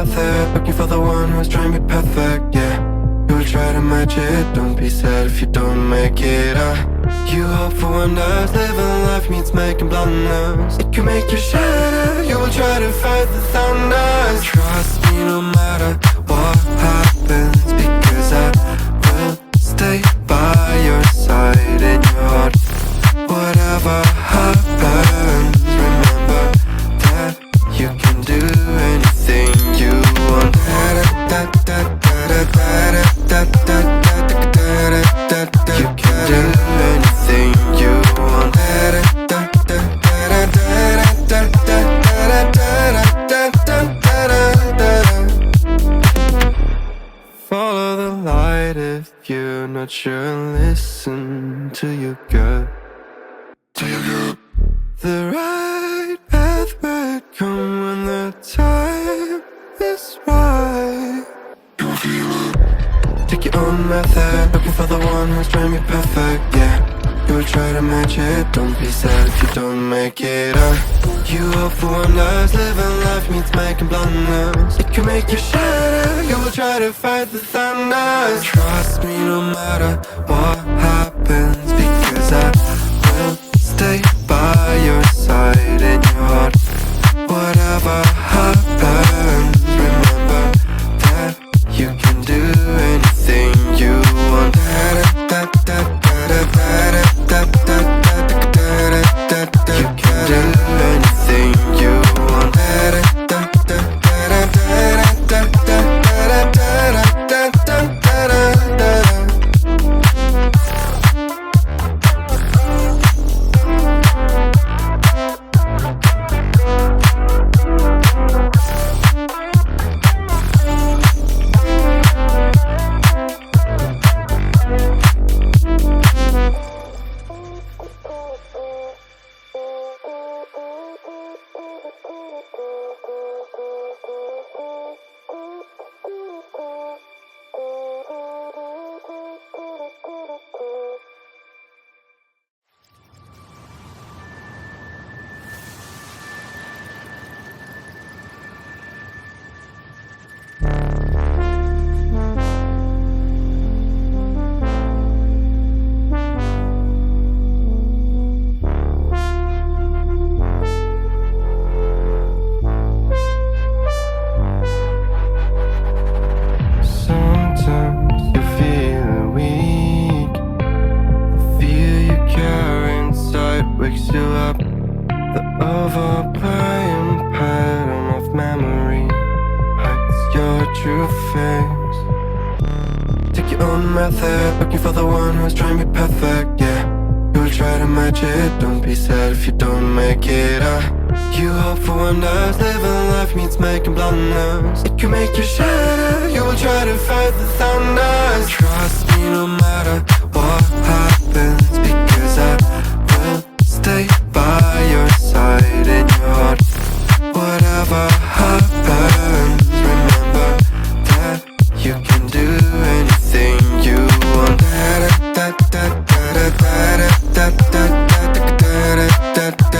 method, looking for the one who's trying to be perfect, yeah. You will try to match it, don't be sad if you don't make it, You hope for wonders, living life means making blunders. It can make you shatter, you will try to fight the thunders. Trust me no matter what happens, because I will stay by your side in your heart. Whatever happens, remember that you can do anything you want. You can do anything you want. Follow the light if you're not sure, listen to your gut. The right path will come when the time is right. Take your own method, looking for the one who's trying to be perfect, yeah. You will try to match it, don't be sad if you don't make it, You hope for wonders, living life means making blunders. It can make you shatter, you will try to fight the thunders. Trust me no matter what happens, because I will stay by your side in your heart. Whatever happens, remember that you can do anything you want. You can do anything you want. Looking for the one who's trying to be perfect, yeah. You will try to match it, don't be sad if you don't make it, You hope for wonders, living life means making blunders. It can make you shatter, you will try to fight the thunders. Trust me no matter what happens, because I will stay by your side in your heart. Whatever happens, remember that you can do anything you want.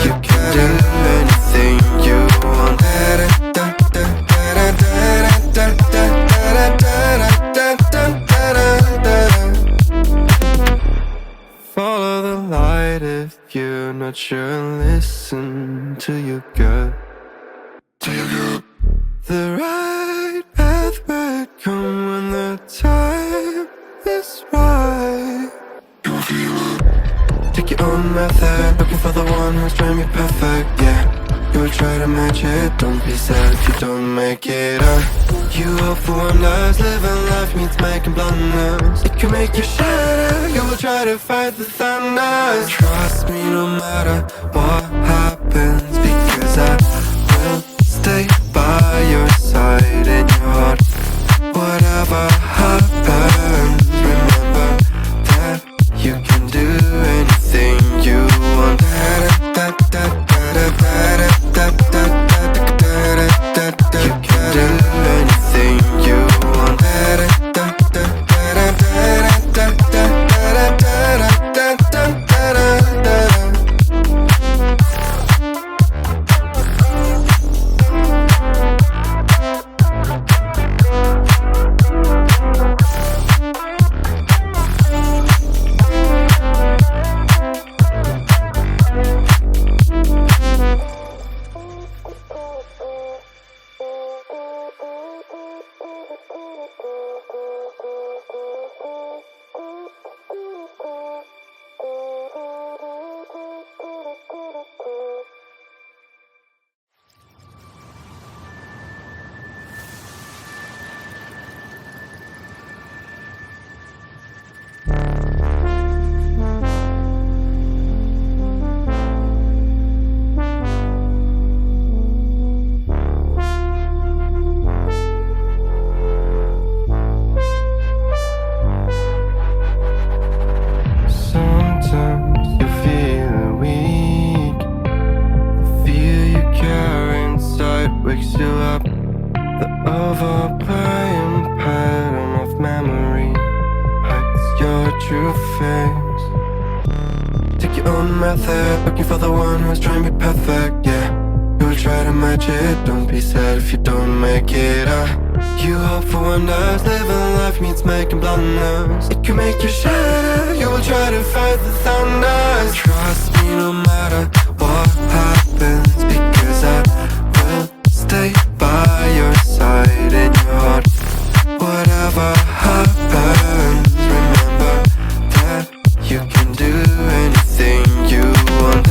You can do anything you want. Follow the light if you're not sure, listen to your gut. The right path will come when the time is right. Take your own method, looking for the one who's trying to be perfect, yeah. You will try to match it, don't be sad if you don't make it, You hope for wonders, living life means making blunders. It can make you shatter, you will try to fight the thunders. Trust me no matter what happens, because I will stay by your side in your heart. Whatever happens, remember that you can do anything you want. You can do anything you want. Sometimes you feel weak. The fear you carry inside wakes you up. The overplaying pattern of memory hides your true face. Take your own method, looking for the one who's trying to be perfect, yeah. You'll try to match it, don't be sad if you don't make it. You hope for wonders, living life means making blunders. It can make you shatter, you will try to fight the thunders. Trust me no matter what happens, because I will stay by your side in your heart. Whatever happens, remember that you can do anything you want.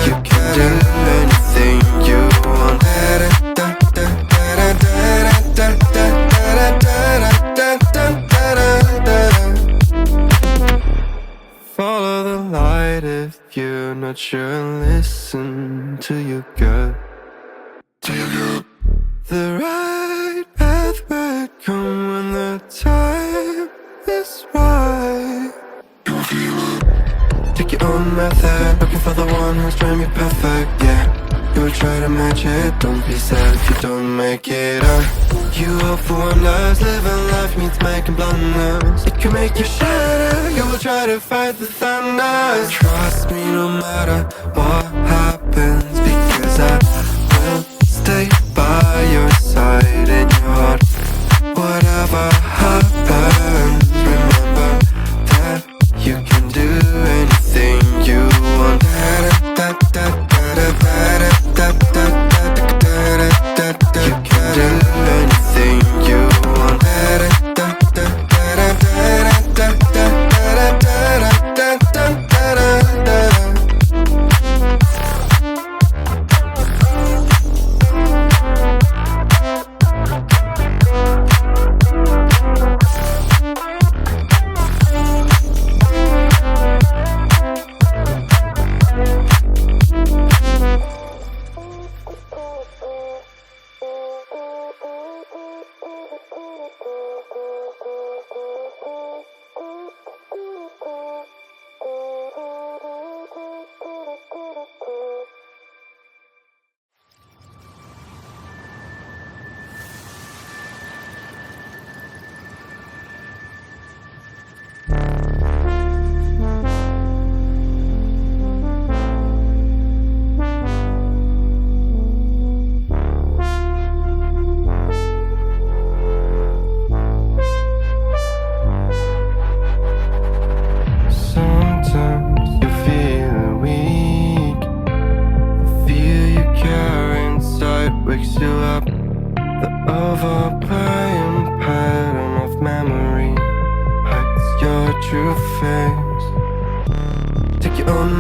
You can do anything you want. Follow the light if you're not sure. Listen to your gut. The right path will come when the time is right. Take your own method, looking for the one who's trying to be perfect, yeah. You will try to match it, don't be sad if you don't make it. You hope for wonders, living life means making blunders. It can make you shatter, you will try to fight the thunders. Trust me no matter what happens, because I will stay by your side in your heart. Whatever happens, remember that you can do anything you want. You can do anything you want.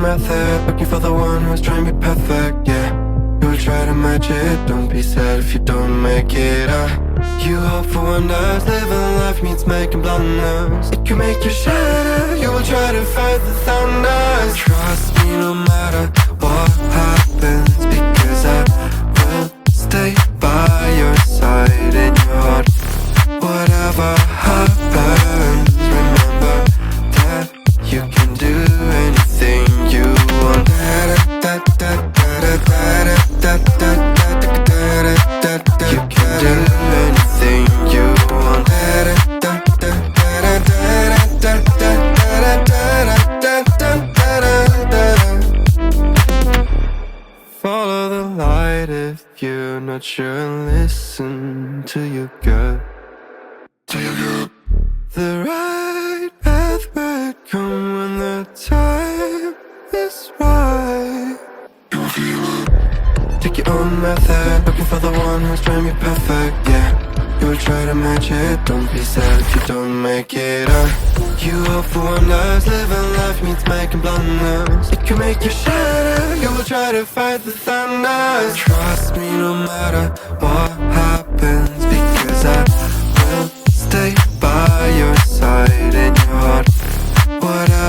Method, looking for the one who's trying to be perfect, yeah. You will try to match it, don't be sad if you don't make it. You hope for wonders, living life means making blunders. It can make you shatter, you will try to fight the thunders. Trust me no matter what happens, because I will stay by your side in your heart. Whatever happens, remember that you can do anything you want. You can do anything you want. Follow the light if you're not sure. Listen to your gut. The right path will come when the time is right. Take your own method, looking for the one who's trying to be perfect, yeah. You will try to match it, don't be sad if you don't make it. You hope for wonders, living life means making blunders. It can make you shatter, you will try to fight the thunders. Trust me no matter what happens, because I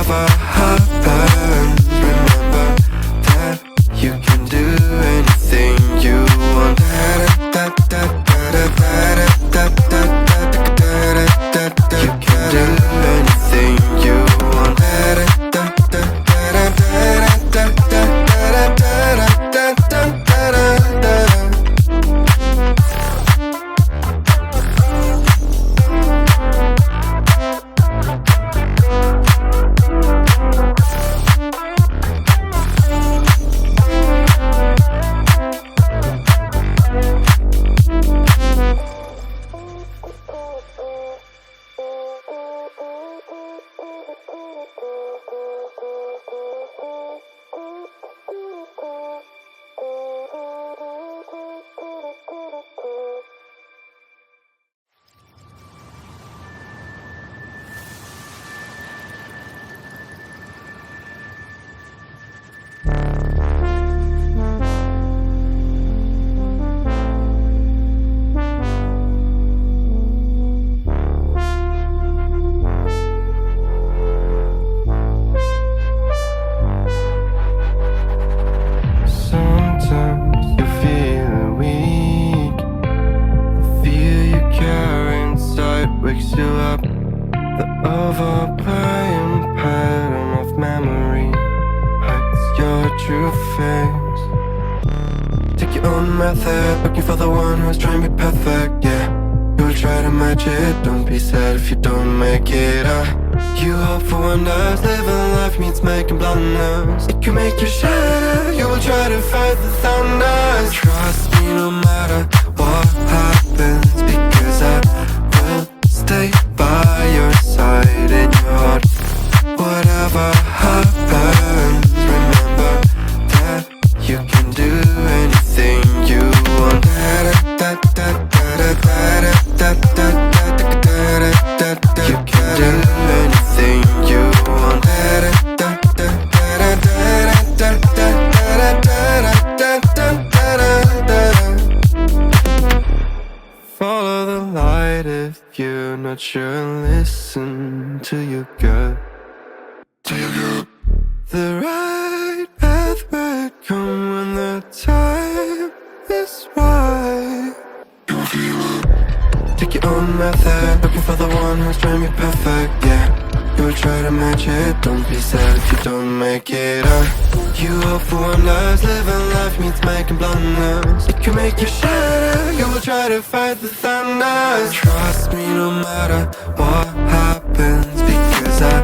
whatever happens, remember that you can do anything you want. You can do anything you want. Looking for the one who's trying to be perfect, yeah. You will try to match it, don't be sad if you don't make it. You hope for wonders, living life means making blunders. It can make you shatter, you will try to fight the thunders. Trust me no matter what happens, because I will stay by your side in your heart. Whatever happens, remember that you can do anything you want. You can do anything you want. Follow the light if you're not sure, and listen to your gut. The right path will come when the time is right. Take your own method, looking for the one who's trying to be perfect, yeah. You will try to match it, don't be sad if you don't make it. You hope for wonders, living life means making blunders. It can make you shatter, you will try to fight the thunders. Trust me no matter what happens, because I